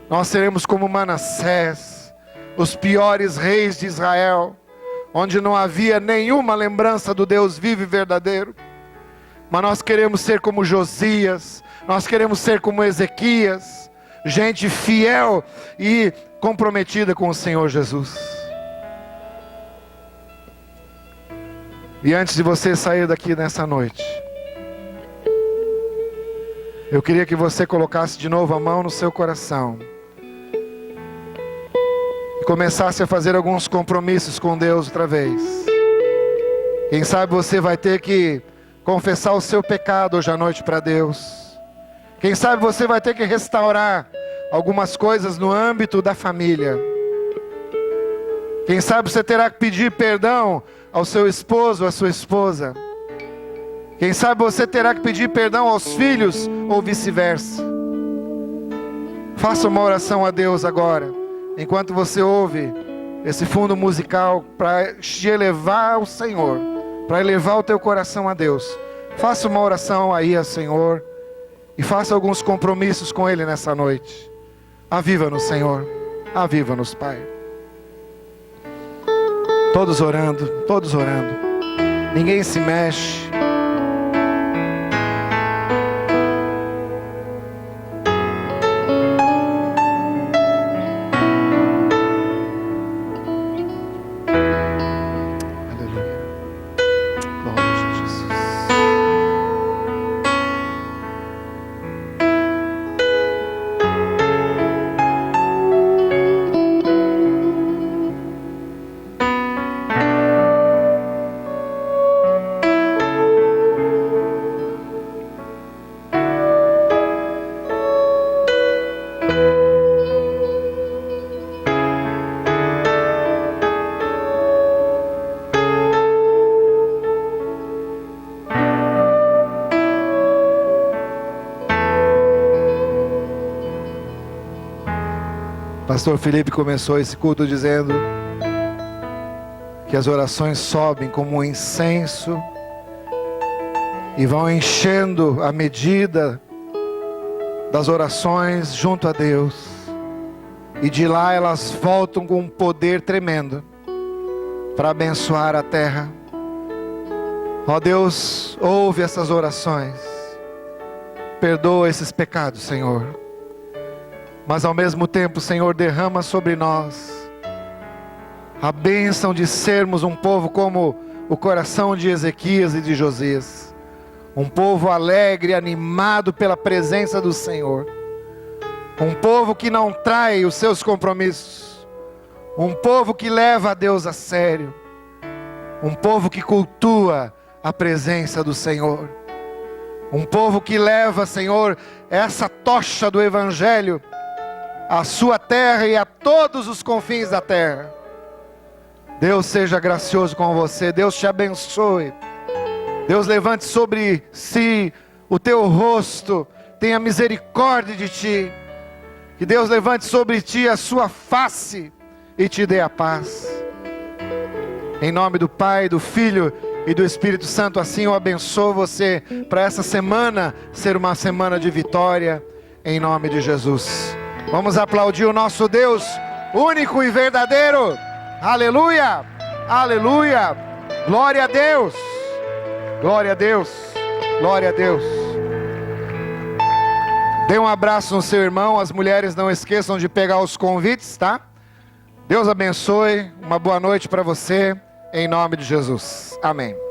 nós seremos como Manassés, os piores reis de Israel, onde não havia nenhuma lembrança do Deus vivo e verdadeiro. Mas nós queremos ser como Josias, nós queremos ser como Ezequias, gente fiel e comprometida com o Senhor Jesus. E antes de você sair daqui nessa noite, eu queria que você colocasse de novo a mão no seu coração e começasse a fazer alguns compromissos com Deus outra vez. Quem sabe você vai ter que confessar o seu pecado hoje à noite para Deus. Quem sabe você vai ter que restaurar algumas coisas no âmbito da família. Quem sabe você terá que pedir perdão ao seu esposo ou à sua esposa. Quem sabe você terá que pedir perdão aos filhos ou vice-versa. Faça uma oração a Deus agora, enquanto você ouve esse fundo musical, para te elevar ao Senhor, para elevar o teu coração a Deus. Faça uma oração aí ao Senhor e faça alguns compromissos com Ele nessa noite. Aviva-nos, Senhor. Aviva-nos, Pai. Todos orando, todos orando. Ninguém se mexe. Aleluia. Glória a Jesus. Pastor Felipe começou esse culto dizendo que as orações sobem como um incenso e vão enchendo a medida das orações junto a Deus, e de lá elas voltam com um poder tremendo para abençoar a terra. Ó Deus, ouve essas orações, perdoa esses pecados, Senhor. Mas ao mesmo tempo, Senhor, derrama sobre nós a bênção de sermos um povo como o coração de Ezequias e de Josias. Um povo alegre, animado pela presença do Senhor. Um povo que não trai os seus compromissos. Um povo que leva a Deus a sério. Um povo que cultua a presença do Senhor. Um povo que leva, Senhor, essa tocha do Evangelho a sua terra e a todos os confins da terra. Deus seja gracioso com você. Deus te abençoe. Deus levante sobre si o teu rosto, tenha misericórdia de ti. Que Deus levante sobre ti a sua face e te dê a paz. Em nome do Pai, do Filho e do Espírito Santo, assim eu abençoo você para essa semana ser uma semana de vitória, em nome de Jesus. Vamos aplaudir o nosso Deus único e verdadeiro. Aleluia, aleluia, glória a Deus, glória a Deus, glória a Deus. Dê um abraço no seu irmão. As mulheres não esqueçam de pegar os convites, tá? Deus abençoe, uma boa noite para você, em nome de Jesus, amém.